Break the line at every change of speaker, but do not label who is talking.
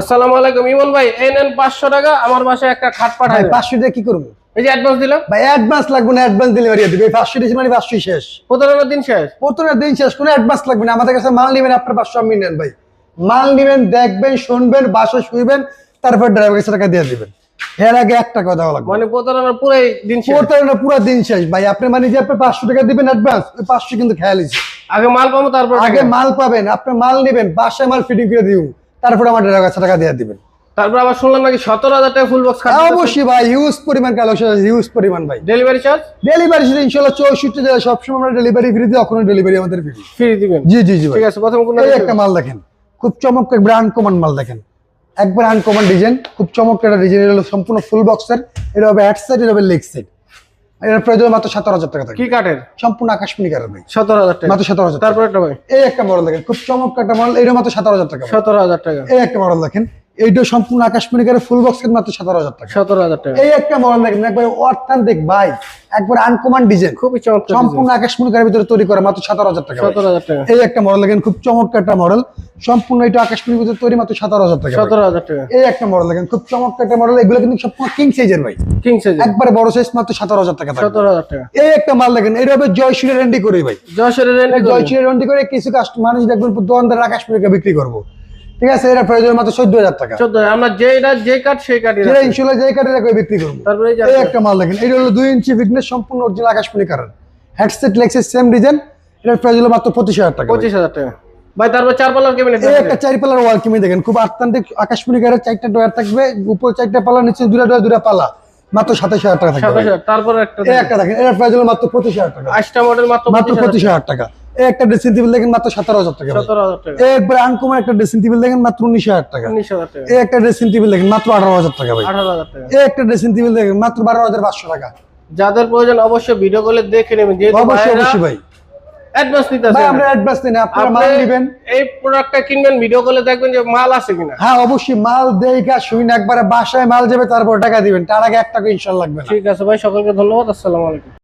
আসসালামু আলাইকুম ইমন ভাই, এই নেন 500 টাকা। আমার বাসায় একটা খাট
ভাই
পাঠায়।
500 দিয়ে কি করব?
এই যে অ্যাডভান্স দিলাম।
ভাই অ্যাডভান্স লাগবে না, অ্যাডভান্স ডেলিভারি দিবে। 500 দিছি মানে 500 শেষ।
15 দিন শেষ।
প্রথমে দিন শেষ, কোনো অ্যাডভান্স লাগবে না। আমাদের কাছে মাল নেবেন, আপনার 500 আমি নেন ভাই। মাল নেবেন, দেখবেন, শুনবেন, বাসায় শুইবেন, তারপর ড্রাইভার কাছে টাকা দিয়ে দিবেন। এর আগে একটা কথা বলা লাগবে,
মানে 15 পুরাই দিন শেষ।
প্রতারণা পুরো দিন শেষ ভাই। আপনি মানে যে আপনি 500 টাকা দিবেন অ্যাডভান্স, ওই 500 কিন্তু খেয়ালিছে।
আগে মাল পাবো, তারপর
আগে মাল পাবেন, আপনি মাল নেবেন, বাসায় মাল ফিটিং করে দিউ, তারপর আমার ড্রাইভার কাছে টাকা দিয়ে দিবেন।
তারপর আবার শুনলাম নাকি 17,000 টাকা ফুল বক্স খাট।
অবশ্যই ভাই, হিউজ পরিমাণ কালেকশন, হিউজ পরিমাণ ভাই।
ডেলিভারি চার্জ
ডেলিভারি সেটা ইনশাআল্লাহ 64 জেলা সবসময় আমরা ডেলিভারি ফ্রি দিই, এখনো ডেলিভারি আমাদের ফ্রি।
ফ্রি দিবেন?
জি জি জি ভাই।
ঠিক আছে, প্রথম কোন
এই একটা মাল দেখেন, খুব চমৎকার ব্র্যান্ড কমন মাল দেখেন, একবার আনকমন ডিজাইন, খুব চমৎকার একটা ডিজাইন। হলো সম্পূর্ণ ফুল বক্সের, এটা হবে হেড সাইড, এটা হবে লেগ সাইড। এর প্রাইস মাত্র 17,000 টাকা থাকে।
কি কাঠের?
সম্পূর্ণ আকাশমণি কাঠের ভাই।
17,000 টাকা
মাত্র 17,000।
তারপর একটা ভাই,
এই একটা মডেল দেখেন, খুব চমৎকার একটা মডেল, এটা মাত্র 17,000 টাকা।
17,000 টাকা।
এই একটা মডেল দেখেন, এইটা সম্পূর্ণ আকাশমণি কাঠের ফুল বক্সের, মাত্র 17,000 টাকা।
17,000 টাকা।
এই একটা মডেল দেখেন, একবার অর্থান্তিক ভাই, একবার আনকমন ডিজাইন,
খুবই চমৎকার,
সম্পূর্ণ আকাশমণি কাঠের ভিতরে তৈরি করা, মাত্র 17,000 টাকা।
17,000 টাকা।
এই একটা মডেল দেখেন, খুব চমৎকার একটা মডেল, সম্পূর্ণ এটা আকাশমণির ভিতরে তৈরি, মাত্র 17,000 টাকা।
17,000 টাকা।
এই একটা মডেল দেখেন, খুব চমৎকার একটা মডেল, এগুলো কিন্তু সম্পূর্ণ কিং সাইজের ভাই,
কিং সাইজ,
একবারে বড় সাইজ, মাত্র 17,000 টাকা।
17,000 টাকা।
এই একটা মাল দেখেন, এটা হবে জয়শ্রী রেন্ডি করে ভাই।
যশোরের রেন্ট
জয়শ্রী রেন্ডি করে কিছু কাস্টমার মানুষ দেখবেন দোকানদার আকাশমণিকে বিক্রি করবো, ঠিক আছে, এটা প্রয়োজন মাত্র 14,000 টাকা।
14, আমরা যে কাঠ সেই কাঠই
যেটা ইনশাআল্লাহ যে কাঠের করে বিক্রি করবো।
তারপরে এই যে
এই একটা মাল দেখেন, এটা হলো 2 ইঞ্চি ফিটনেস, সম্পূর্ণ অরিজিনাল আকাশমণি কাঠের, হেডসেট লেক্সের সেম ডিজাইন, এটার প্রাইস হলো মাত্র 25,000 টাকা।
25,000 টাকা ভাই। তারপর 4 পাল্লার ক্যাবিনেট।
এই একটা 4 পাল্লার ওয়াল কিমি দেখেন, খুব আত্মান্তিক আকাশমণি কাঠের, 4টা ডয়ার থাকবে, উপর 4টা পাল্লা, নিচে 2টা ডয়ার 2টা পাল্লা, মাত্র 27,000 টাকা থাকবে।
27,000। তারপর একটা
এই একটা দেখেন, এটার প্রাইস হলো মাত্র 25,000 টাকা।
8টা মডেল মাত্র
মাত্র 25,000 টাকা। এই একটা ড্রেসিং টেবিল দেখেন, মাত্র 17,000 টাকা।
17,000 টাকা।
এরপরে আনকমন একটা ড্রেসিং টেবিল দেখেন, মাত্র 19,000 টাকা।
19,000 টাকা।
এই একটা ড্রেসিং টেবিল দেখেন, মাত্র 18,000 টাকা ভাই।
18,000 টাকা।
এই একটা ড্রেসিং টেবিল দেখেন, মাত্র 12,500 টাকা।
যাদের প্রয়োজন অবশ্যই ভিডিও কলে দেখে নেবেন, যেহেতু
অবশ্যই অবশ্যই ভাই।
অ্যাডভান্স নিতে
ভাই
আছে।
আমরা অ্যাডভান্স নেই, আপনারা মাল নেবেন।
এই প্রোডাক্টটা কিনবেন, ভিডিও কলে দেখবেন যে মাল আছে কিনা।
হ্যাঁ অবশ্যই, মাল দেইকা শুইন, একবারে বাসায় মাল যাবে, তারপর টাকা দিবেন, তার আগে 1 টাকা ইনশাআল্লাহ লাগবে না।
ঠিক আছে ভাই, সকলকে ধন্যবাদ। আসসালামু আলাইকুম।